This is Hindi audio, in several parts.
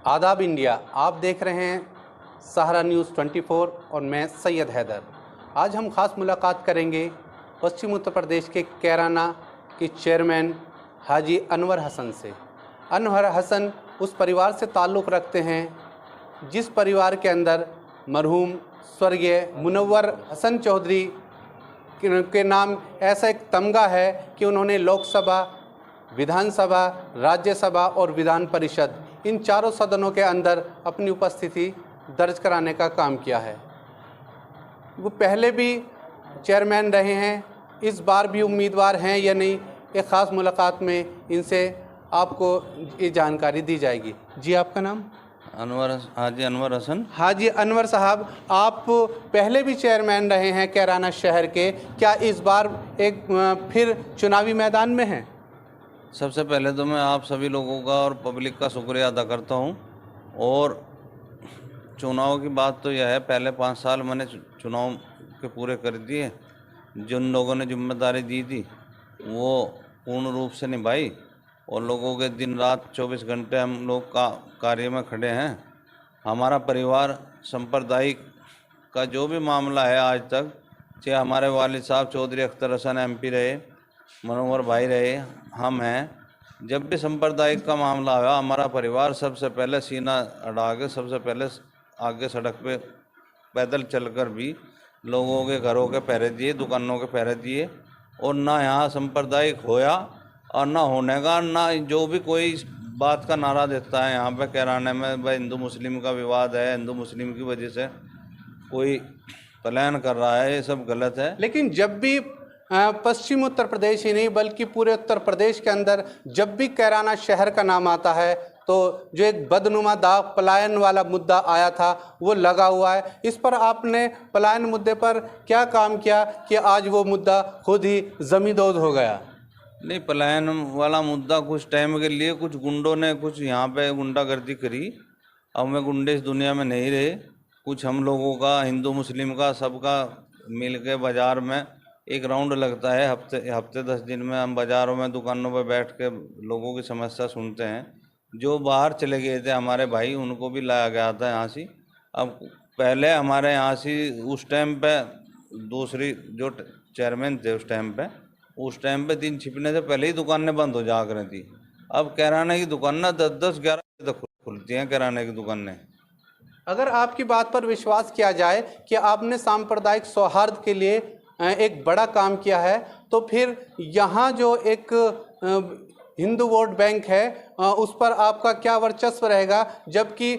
आदाब इंडिया, आप देख रहे हैं सहारा न्यूज़ 24 और मैं सैयद हैदर। आज हम ख़ास मुलाकात करेंगे पश्चिम उत्तर प्रदेश के कैराना के चेयरमैन हाजी अनवर हसन से। अनवर हसन उस परिवार से ताल्लुक़ रखते हैं जिस परिवार के अंदर मरहूम स्वर्गीय मुनव्वर हसन चौधरी के नाम ऐसा एक तमगा है कि उन्होंने लोकसभा, विधानसभा, राज्यसभा और विधान परिषद इन चारों सदनों के अंदर अपनी उपस्थिति दर्ज कराने का काम किया है। वो पहले भी चेयरमैन रहे हैं, इस बार भी उम्मीदवार हैं या नहीं, एक ख़ास मुलाकात में इनसे आपको ये जानकारी दी जाएगी। जी, आपका नाम? हाजी अनवर हसन। हाजी अनवर साहब, आप पहले भी चेयरमैन रहे हैं कैराना शहर के, क्या इस बार एक फिर चुनावी मैदान में हैं? सबसे पहले तो मैं आप सभी लोगों का और पब्लिक का शुक्रिया अदा करता हूं। और चुनाव की बात तो यह है, पहले 5 साल मैंने चुनाव के पूरे कर दिए। जिन लोगों ने जिम्मेदारी दी थी वो पूर्ण रूप से निभाई और लोगों के दिन रात 24 घंटे हम लोग का कार्य में खड़े हैं। हमारा परिवार सांप्रदायिक का जो भी मामला है आज तक, चाहे हमारे वालिद साहब चौधरी अख्तर हसन MP रहे, मनोहर भाई रहे, हम हैं, जब भी सांप्रदायिक का मामला आया हमारा परिवार सबसे पहले सीना अड़ा के सबसे पहले आगे सड़क पे पैदल चलकर भी लोगों के घरों के पहरे दिए, दुकानों के पहरे दिए। और ना यहाँ सांप्रदायिक होया और ना होने का, ना जो भी कोई बात का नारा देता है यहाँ पे कैराने में भाई हिंदू मुस्लिम का विवाद है, हिंदू मुस्लिम की वजह से कोई प्लान कर रहा है, ये सब गलत है। लेकिन जब भी पश्चिम उत्तर प्रदेश ही नहीं बल्कि पूरे उत्तर प्रदेश के अंदर जब भी कैराना शहर का नाम आता है तो जो एक बदनुमा दाग पलायन वाला मुद्दा आया था वो लगा हुआ है। इस पर आपने पलायन मुद्दे पर क्या काम किया कि आज वो मुद्दा खुद ही ज़मींदोज़ हो गया? नहीं, पलायन वाला मुद्दा कुछ टाइम के लिए कुछ गुंडों ने कुछ यहाँ पे गुंडागर्दी करी। अब मैं गुंडे इस दुनिया में नहीं रहे। कुछ हम लोगों का, हिंदू मुस्लिम का, सबका मिल के बाज़ार में एक राउंड लगता है हफ्ते 10 दिन में। हम बाज़ारों में दुकानों पर बैठ के लोगों की समस्या सुनते हैं। जो बाहर चले गए थे हमारे भाई उनको भी लाया गया था यहाँ से। अब पहले हमारे यहाँ से उस टाइम पे दूसरी जो चेयरमैन थे उस टाइम पे दिन छिपने से पहले ही दुकानें बंद हो जा रही थी। अब किराने की दुकानें 10-10, 11 बजे तक खुलती हैं किराने की दुकानें। अगर आपकी बात पर विश्वास किया जाए कि आपने सांप्रदायिक सौहार्द के लिए एक बड़ा काम किया है, तो फिर यहाँ जो एक हिंदू वोट बैंक है उस पर आपका क्या वर्चस्व रहेगा, जबकि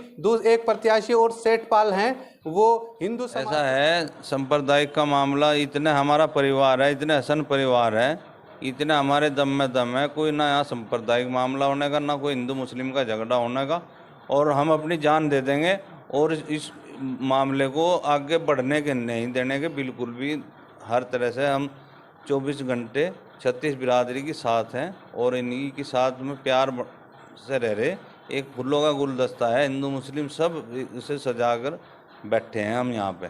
एक प्रत्याशी और सेठपाल हैं वो हिंदू समाज। ऐसा है, सांप्रदायिक का मामला, इतने हमारा परिवार है, इतने हसन परिवार है, इतने हमारे दम में दम है। कोई ना यहाँ सांप्रदायिक मामला होने का, ना कोई हिंदू मुस्लिम का झगड़ा होने का। और हम अपनी जान दे देंगे और इस मामले को आगे बढ़ने के नहीं देने के बिल्कुल भी। हर तरह से हम 24 घंटे 36 बिरादरी के साथ हैं और इन्हीं के साथ में प्यार से रह रहे। एक फूलों का गुलदस्ता है, हिंदू मुस्लिम सब इसे सजा कर बैठे हैं हम यहाँ पे।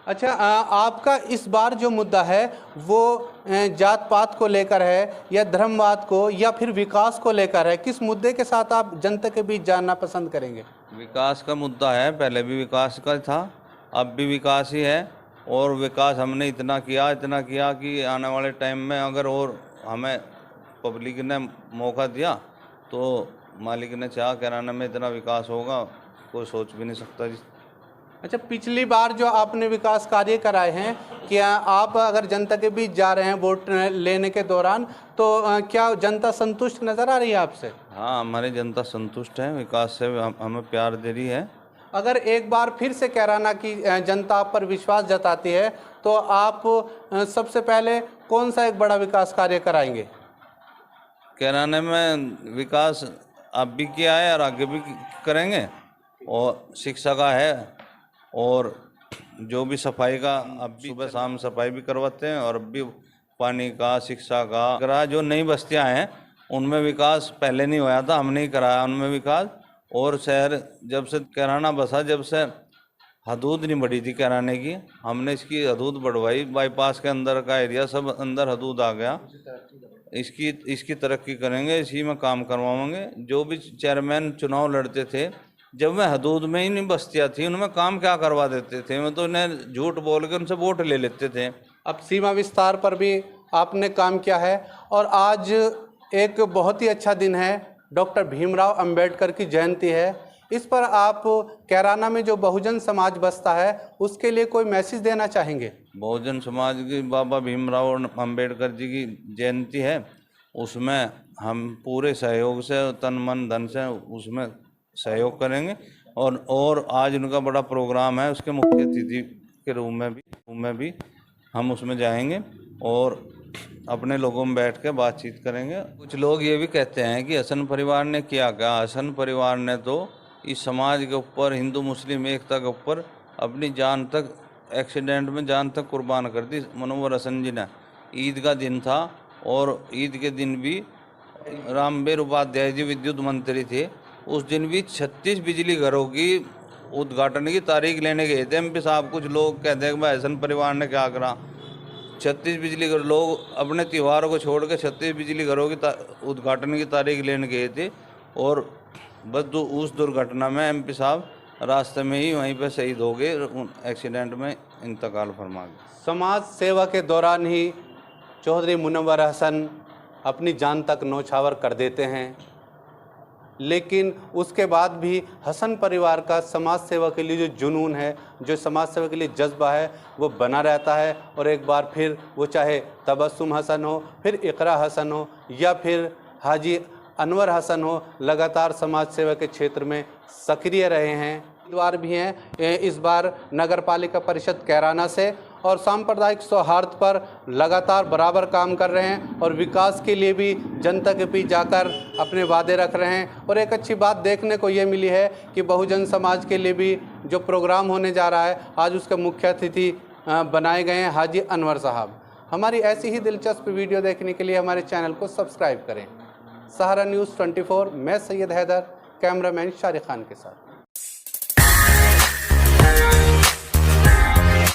अच्छा, आपका इस बार जो मुद्दा है वो जात पात को लेकर है या धर्मवाद को या फिर विकास को लेकर है? किस मुद्दे के साथ आप जनता के बीच जानना पसंद करेंगे? विकास का मुद्दा है, पहले भी विकास का था, अब भी विकास ही है। और विकास हमने इतना किया कि आने वाले टाइम में अगर और हमें पब्लिक ने मौका दिया तो मालिक ने चाहा कैराना में इतना विकास होगा, कोई सोच भी नहीं सकता। अच्छा, पिछली बार जो आपने विकास कार्य कराए हैं, क्या आप अगर जनता के बीच जा रहे हैं वोट लेने के दौरान, तो क्या जनता संतुष्ट नज़र आ रही है आपसे? हाँ, हमारी जनता संतुष्ट है, विकास से हमें प्यार दे रही है। अगर एक बार फिर से कैराना की जनता आप पर विश्वास जताती है तो आप सबसे पहले कौन सा एक बड़ा विकास कार्य कराएंगे? कैराने में विकास अब भी किया है और आगे भी करेंगे। और शिक्षा का है और जो भी सफाई का, अब भी सुबह शाम सफाई भी करवाते हैं। और अब भी पानी का, शिक्षा का, जो नई बस्तियां हैं उनमें विकास पहले नहीं हुआ था, हमने ही कराया उनमें विकास। और शहर जब से कैराना बसा, जब से हदूद नहीं बढ़ी थी कैराने की, हमने इसकी हदूद बढ़वाई। बाईपास के अंदर का एरिया सब अंदर हदूद आ गया। इसकी तरक्की करेंगे, इसी में काम करवाएंगे। जो भी चेयरमैन चुनाव लड़ते थे जब मैं हदूद में ही नहीं बस्तियाँ थी उनमें काम क्या करवा देते थे, मैं तो उन्हें झूठ बोल के उनसे वोट ले लेते थे। अब सीमा विस्तार पर भी आपने काम किया है और आज एक बहुत ही अच्छा दिन है, डॉक्टर भीमराव अंबेडकर की जयंती है। इस पर आप कैराना में जो बहुजन समाज बसता है उसके लिए कोई मैसेज देना चाहेंगे? बहुजन समाज की बाबा भीमराव अंबेडकर जी की जयंती है, उसमें हम पूरे सहयोग से, तन मन धन से उसमें सहयोग करेंगे। और आज उनका बड़ा प्रोग्राम है, उसके मुख्य अतिथि के रूप में भी हम उसमें जाएंगे और अपने लोगों में बैठ के बातचीत करेंगे। कुछ लोग ये भी कहते हैं कि हसन परिवार ने किया क्या। हसन परिवार ने तो इस समाज के ऊपर, हिंदू मुस्लिम एकता के ऊपर अपनी जान तक, एक्सीडेंट में जान तक कुर्बान कर दी। मनोवर हसन जी ने, ईद का दिन था और ईद के दिन भी रामवीर उपाध्याय जी विद्युत मंत्री थे, उस दिन भी 36 बिजली घरों की उद्घाटन की तारीख लेने गए थे एमपी साहब। कुछ लोग कहते हैं कि भाई हसन परिवार ने क्या करा, 36 बिजली घर, लोग अपने त्योहारों को छोड़ के 36 बिजली घरों की उद्घाटन की तारीख लेने गए थे और बस उस दुर्घटना में एमपी साहब रास्ते में ही वहीं पर शहीद हो गए, एक्सीडेंट में इंतकाल फरमा गए। समाज सेवा के दौरान ही चौधरी मुनव्वर हसन अपनी जान तक न्यौछावर कर देते हैं, लेकिन उसके बाद भी हसन परिवार का समाज सेवा के लिए जो जुनून है, जो समाज सेवा के लिए जज्बा है, वो बना रहता है। और एक बार फिर वो चाहे तबस्सुम हसन हो, फिर इकरा हसन हो या फिर हाजी अनवर हसन हो, लगातार समाज सेवा के क्षेत्र में सक्रिय रहे हैं। उम्मीदवार भी हैं इस बार नगर पालिका परिषद कैराना से और सांप्रदायिक सौहार्द पर लगातार बराबर काम कर रहे हैं और विकास के लिए भी जनता के बीच जाकर अपने वादे रख रहे हैं। और एक अच्छी बात देखने को ये मिली है कि बहुजन समाज के लिए भी जो प्रोग्राम होने जा रहा है, आज उसके मुख्य अतिथि बनाए गए हैं हाजी अनवर साहब। हमारी ऐसी ही दिलचस्प वीडियो देखने के लिए हमारे चैनल को सब्सक्राइब करें। सहारा न्यूज़ 24, मैं सैयद हैदर, कैमरामैन शारिक खान के साथ।